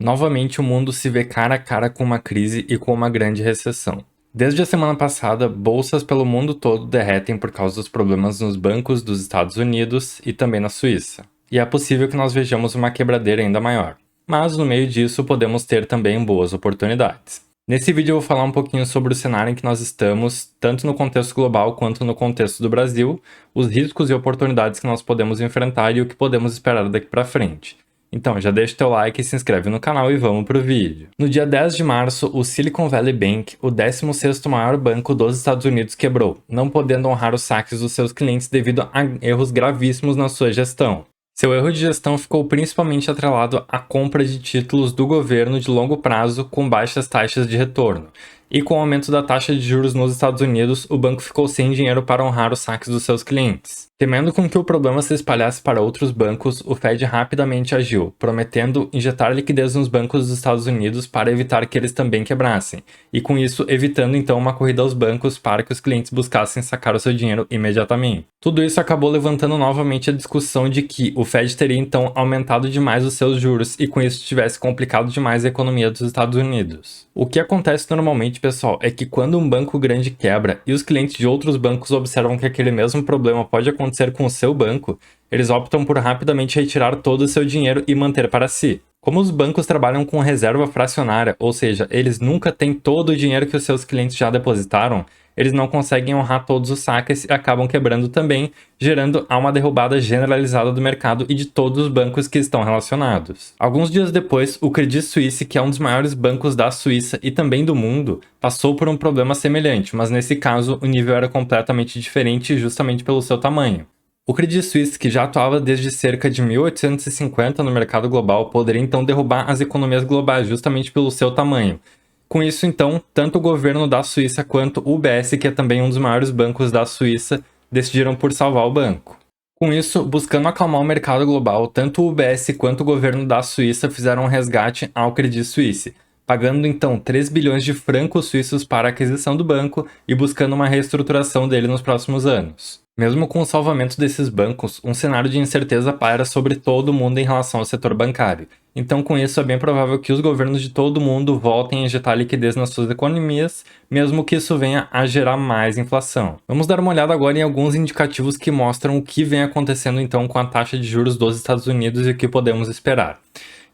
Novamente, o mundo se vê cara a cara com uma crise e com uma grande recessão. Desde a semana passada, bolsas pelo mundo todo derretem por causa dos problemas nos bancos dos Estados Unidos e também na Suíça. E é possível que nós vejamos uma quebradeira ainda maior. Mas no meio disso, podemos ter também boas oportunidades. Nesse vídeo eu vou falar um pouquinho sobre o cenário em que nós estamos, tanto no contexto global quanto no contexto do Brasil, os riscos e oportunidades que nós podemos enfrentar e o que podemos esperar daqui para frente. Então, já deixa o teu like, se inscreve no canal e vamos pro vídeo. No dia 10 de março, o Silicon Valley Bank, o 16º maior banco dos Estados Unidos, quebrou, não podendo honrar os saques dos seus clientes devido a erros gravíssimos na sua gestão. Seu erro de gestão ficou principalmente atrelado à compra de títulos do governo de longo prazo com baixas taxas de retorno. E com o aumento da taxa de juros nos Estados Unidos, o banco ficou sem dinheiro para honrar os saques dos seus clientes. Temendo com que o problema se espalhasse para outros bancos, o Fed rapidamente agiu, prometendo injetar liquidez nos bancos dos Estados Unidos para evitar que eles também quebrassem, e com isso evitando então uma corrida aos bancos para que os clientes buscassem sacar o seu dinheiro imediatamente. Tudo isso acabou levantando novamente a discussão de que o Fed teria então aumentado demais os seus juros e com isso tivesse complicado demais a economia dos Estados Unidos. O que acontece normalmente, pessoal, é que quando um banco grande quebra e os clientes de outros bancos observam que aquele mesmo problema pode acontecer com o seu banco, eles optam por rapidamente retirar todo o seu dinheiro e manter para si. Como os bancos trabalham com reserva fracionária, ou seja, eles nunca têm todo o dinheiro que os seus clientes já depositaram, eles não conseguem honrar todos os saques e acabam quebrando também, gerando uma derrubada generalizada do mercado e de todos os bancos que estão relacionados. Alguns dias depois, o Credit Suisse, que é um dos maiores bancos da Suíça e também do mundo, passou por um problema semelhante, mas nesse caso o nível era completamente diferente justamente pelo seu tamanho. O Credit Suisse, que já atuava desde cerca de 1850 no mercado global, poderia então derrubar as economias globais justamente pelo seu tamanho. Com isso, então, tanto o governo da Suíça quanto o UBS, que é também um dos maiores bancos da Suíça, decidiram por salvar o banco. Com isso, buscando acalmar o mercado global, tanto o UBS quanto o governo da Suíça fizeram um resgate ao Credit Suisse, pagando então 3 bilhões de francos suíços para a aquisição do banco e buscando uma reestruturação dele nos próximos anos. Mesmo com o salvamento desses bancos, um cenário de incerteza paira sobre todo mundo em relação ao setor bancário. Então, com isso, é bem provável que os governos de todo mundo voltem a injetar liquidez nas suas economias, mesmo que isso venha a gerar mais inflação. Vamos dar uma olhada agora em alguns indicativos que mostram o que vem acontecendo então com a taxa de juros dos Estados Unidos e o que podemos esperar.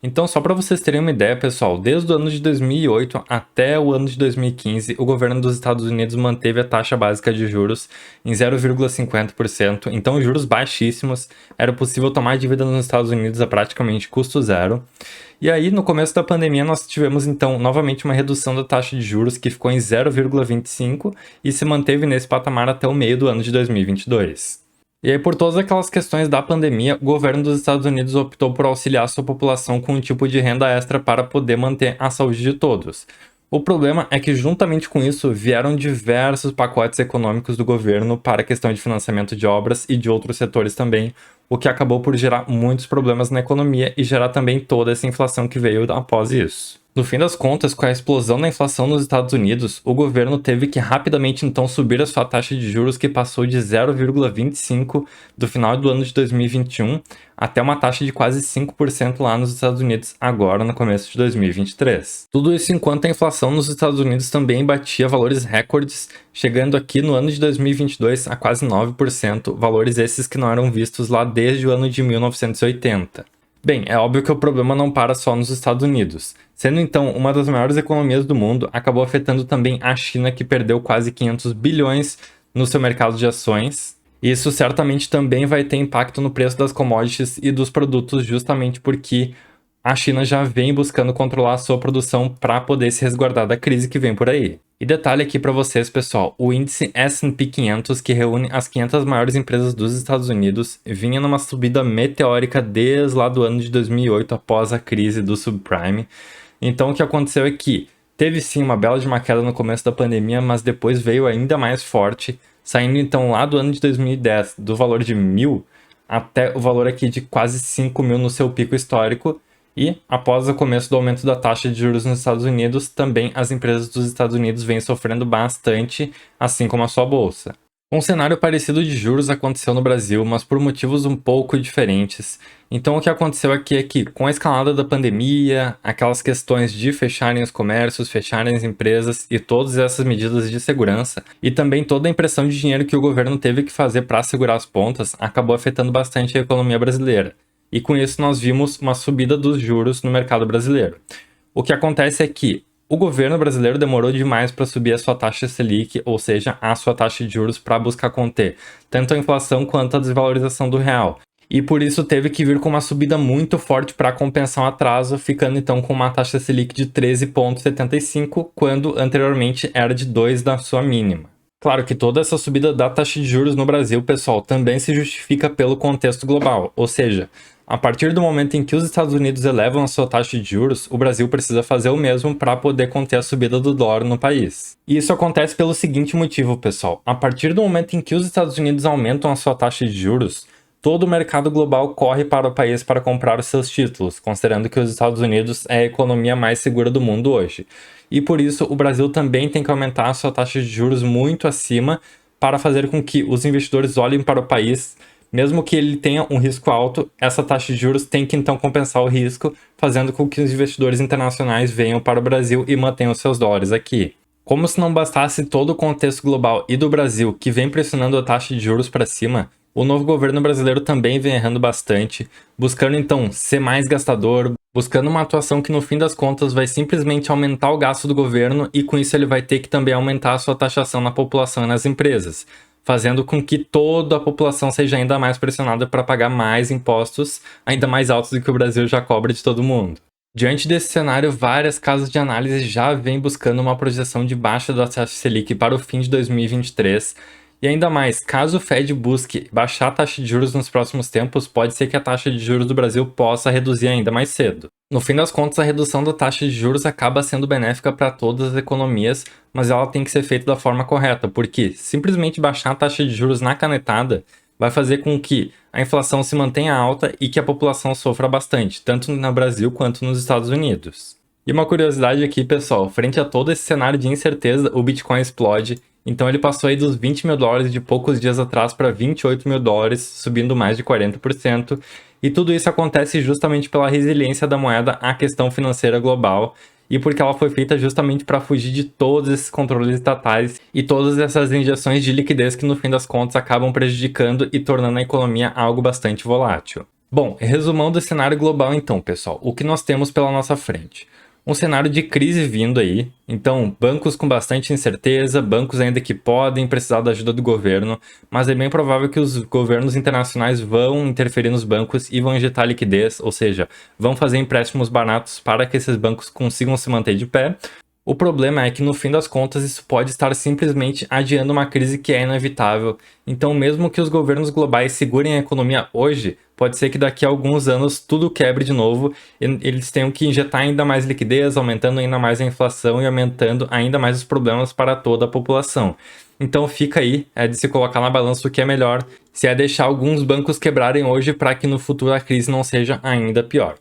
Então, só para vocês terem uma ideia, pessoal, desde o ano de 2008 até o ano de 2015, o governo dos Estados Unidos manteve a taxa básica de juros em 0,50%, então juros baixíssimos, era possível tomar dívida nos Estados Unidos a praticamente custo zero. E aí, no começo da pandemia, nós tivemos então novamente uma redução da taxa de juros que ficou em 0,25 e se manteve nesse patamar até o meio do ano de 2022. E aí, por todas aquelas questões da pandemia, o governo dos Estados Unidos optou por auxiliar sua população com um tipo de renda extra para poder manter a saúde de todos. O problema é que, juntamente com isso, vieram diversos pacotes econômicos do governo para a questão de financiamento de obras e de outros setores também, o que acabou por gerar muitos problemas na economia e gerar também toda essa inflação que veio após isso. No fim das contas, com a explosão da inflação nos Estados Unidos, o governo teve que rapidamente então subir a sua taxa de juros, que passou de 0,25 do final do ano de 2021 até uma taxa de quase 5% lá nos Estados Unidos agora no começo de 2023. Tudo isso enquanto a inflação nos Estados Unidos também batia valores recordes, chegando aqui no ano de 2022 a quase 9%, valores esses que não eram vistos lá desde o ano de 1980. Bem, é óbvio que o problema não para só nos Estados Unidos. Sendo então uma das maiores economias do mundo, acabou afetando também a China, que perdeu quase 500 bilhões no seu mercado de ações. Isso certamente também vai ter impacto no preço das commodities e dos produtos, justamente porque a China já vem buscando controlar a sua produção para poder se resguardar da crise que vem por aí. E detalhe aqui para vocês, pessoal, o índice S&P 500, que reúne as 500 maiores empresas dos Estados Unidos, vinha numa subida meteórica desde lá do ano de 2008, após a crise do subprime. Então o que aconteceu é que teve sim uma bela de uma queda no começo da pandemia, mas depois veio ainda mais forte, saindo então lá do ano de 2010, do valor de 1.000 até o valor aqui de quase 5.000 no seu pico histórico. E, após o começo do aumento da taxa de juros nos Estados Unidos, também as empresas dos Estados Unidos vêm sofrendo bastante, assim como a sua bolsa. Um cenário parecido de juros aconteceu no Brasil, mas por motivos um pouco diferentes. Então, o que aconteceu aqui é que, com a escalada da pandemia, aquelas questões de fecharem os comércios, fecharem as empresas e todas essas medidas de segurança, e também toda a impressão de dinheiro que o governo teve que fazer para segurar as pontas, acabou afetando bastante a economia brasileira. E com isso, nós vimos uma subida dos juros no mercado brasileiro. O que acontece é que o governo brasileiro demorou demais para subir a sua taxa Selic, ou seja, a sua taxa de juros, para buscar conter tanto a inflação quanto a desvalorização do real. E por isso teve que vir com uma subida muito forte para compensar o atraso, ficando então com uma taxa Selic de 13,75, quando anteriormente era de 2 da sua mínima. Claro que toda essa subida da taxa de juros no Brasil, pessoal, também se justifica pelo contexto global, ou seja, a partir do momento em que os Estados Unidos elevam a sua taxa de juros, o Brasil precisa fazer o mesmo para poder conter a subida do dólar no país. E isso acontece pelo seguinte motivo, pessoal. A partir do momento em que os Estados Unidos aumentam a sua taxa de juros, todo o mercado global corre para o país para comprar os seus títulos, considerando que os Estados Unidos é a economia mais segura do mundo hoje. E por isso, o Brasil também tem que aumentar a sua taxa de juros muito acima para fazer com que os investidores olhem para o país. Mesmo que ele tenha um risco alto, essa taxa de juros tem que então compensar o risco, fazendo com que os investidores internacionais venham para o Brasil e mantenham seus dólares aqui. Como se não bastasse todo o contexto global e do Brasil que vem pressionando a taxa de juros para cima, o novo governo brasileiro também vem errando bastante, buscando então ser mais gastador, buscando uma atuação que no fim das contas vai simplesmente aumentar o gasto do governo e com isso ele vai ter que também aumentar a sua taxação na população e nas empresas, fazendo com que toda a população seja ainda mais pressionada para pagar mais impostos, ainda mais altos do que o Brasil já cobra de todo mundo. Diante desse cenário, várias casas de análise já vêm buscando uma projeção de baixa da taxa Selic para o fim de 2023, e ainda mais, caso o Fed busque baixar a taxa de juros nos próximos tempos, pode ser que a taxa de juros do Brasil possa reduzir ainda mais cedo. No fim das contas, a redução da taxa de juros acaba sendo benéfica para todas as economias, mas ela tem que ser feita da forma correta, porque simplesmente baixar a taxa de juros na canetada vai fazer com que a inflação se mantenha alta e que a população sofra bastante, tanto no Brasil quanto nos Estados Unidos. E uma curiosidade aqui, pessoal, frente a todo esse cenário de incerteza, o Bitcoin explode. Então ele passou aí dos 20 mil dólares de poucos dias atrás para 28 mil dólares, subindo mais de 40%. E tudo isso acontece justamente pela resiliência da moeda à questão financeira global e porque ela foi feita justamente para fugir de todos esses controles estatais e todas essas injeções de liquidez que no fim das contas acabam prejudicando e tornando a economia algo bastante volátil. Bom, resumão do cenário global então, pessoal, o que nós temos pela nossa frente? Um cenário de crise vindo aí, então bancos com bastante incerteza, bancos ainda que podem precisar da ajuda do governo, mas é bem provável que os governos internacionais vão interferir nos bancos e vão injetar liquidez, ou seja, vão fazer empréstimos baratos para que esses bancos consigam se manter de pé. O problema é que no fim das contas isso pode estar simplesmente adiando uma crise que é inevitável, então mesmo que os governos globais segurem a economia hoje, pode ser que daqui a alguns anos tudo quebre de novo e eles tenham que injetar ainda mais liquidez, aumentando ainda mais a inflação e aumentando ainda mais os problemas para toda a população. Então fica aí, de se colocar na balança o que é melhor, se é deixar alguns bancos quebrarem hoje para que no futuro a crise não seja ainda pior.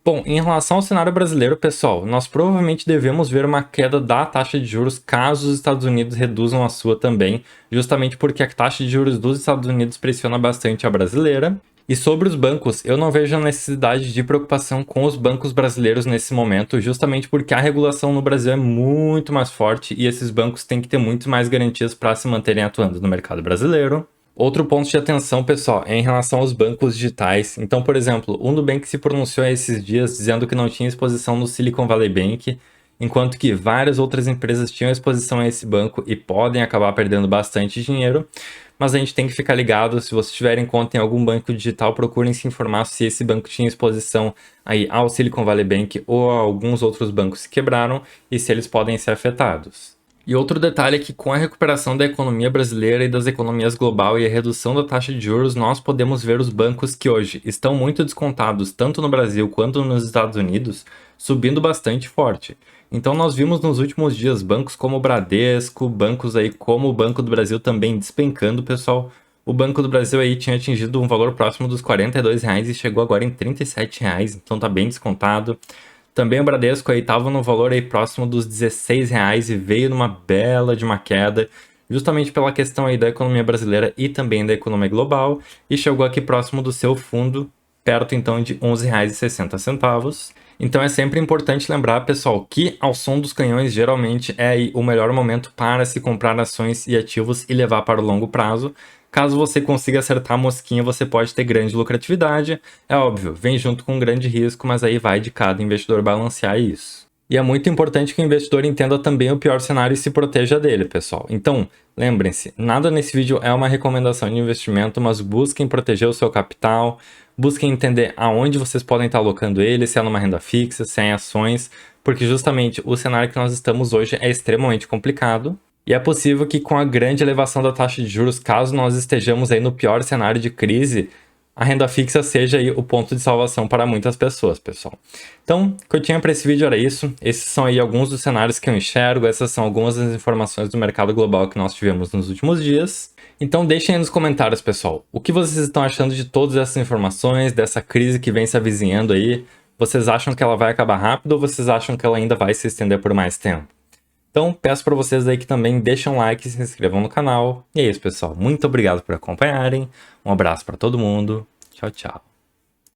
Bom, em relação ao cenário brasileiro, pessoal, nós provavelmente devemos ver uma queda da taxa de juros caso os Estados Unidos reduzam a sua também, justamente porque a taxa de juros dos Estados Unidos pressiona bastante a brasileira. E sobre os bancos, eu não vejo a necessidade de preocupação com os bancos brasileiros nesse momento, justamente porque a regulação no Brasil é muito mais forte e esses bancos têm que ter muito mais garantias para se manterem atuando no mercado brasileiro. Outro ponto de atenção, pessoal, é em relação aos bancos digitais. Então, por exemplo, o Nubank se pronunciou esses dias dizendo que não tinha exposição no Silicon Valley Bank, enquanto que várias outras empresas tinham exposição a esse banco e podem acabar perdendo bastante dinheiro. Mas a gente tem que ficar ligado, se vocês tiverem conta em algum banco digital, procurem se informar se esse banco tinha exposição aí ao Silicon Valley Bank ou a alguns outros bancos que quebraram e se eles podem ser afetados. E outro detalhe é que com a recuperação da economia brasileira e das economias global e a redução da taxa de juros, nós podemos ver os bancos que hoje estão muito descontados, tanto no Brasil quanto nos Estados Unidos, subindo bastante forte. Então nós vimos nos últimos dias bancos como o Bradesco, bancos aí como o Banco do Brasil também despencando, pessoal. O Banco do Brasil aí tinha atingido um valor próximo dos R$ 42 e chegou agora em R$ 37, então tá bem descontado. Também o Bradesco aí estava no valor aí próximo dos R$ 16 e veio numa bela de uma queda, justamente pela questão aí da economia brasileira e também da economia global, e chegou aqui próximo do seu fundo, perto então de R$ 11,60. Então é sempre importante lembrar, pessoal, que ao som dos canhões geralmente é aí o melhor momento para se comprar ações e ativos e levar para o longo prazo. Caso você consiga acertar a mosquinha, você pode ter grande lucratividade. É óbvio, vem junto com um grande risco, mas aí vai de cada investidor balancear isso. E é muito importante que o investidor entenda também o pior cenário e se proteja dele, pessoal. Então, lembrem-se, nada nesse vídeo é uma recomendação de investimento, mas busquem proteger o seu capital, busquem entender aonde vocês podem estar alocando ele, se é numa renda fixa, se é em ações, porque justamente o cenário que nós estamos hoje é extremamente complicado. E é possível que com a grande elevação da taxa de juros, caso nós estejamos aí no pior cenário de crise, a renda fixa seja aí o ponto de salvação para muitas pessoas, pessoal. Então, o que eu tinha para esse vídeo era isso. Esses são aí alguns dos cenários que eu enxergo, essas são algumas das informações do mercado global que nós tivemos nos últimos dias. Então deixem aí nos comentários, pessoal, o que vocês estão achando de todas essas informações, dessa crise que vem se avizinhando aí? Vocês acham que ela vai acabar rápido ou vocês acham que ela ainda vai se estender por mais tempo? Então, peço para vocês aí que também deixem um like e se inscrevam no canal. E é isso, pessoal. Muito obrigado por acompanharem. Um abraço para todo mundo. Tchau, tchau.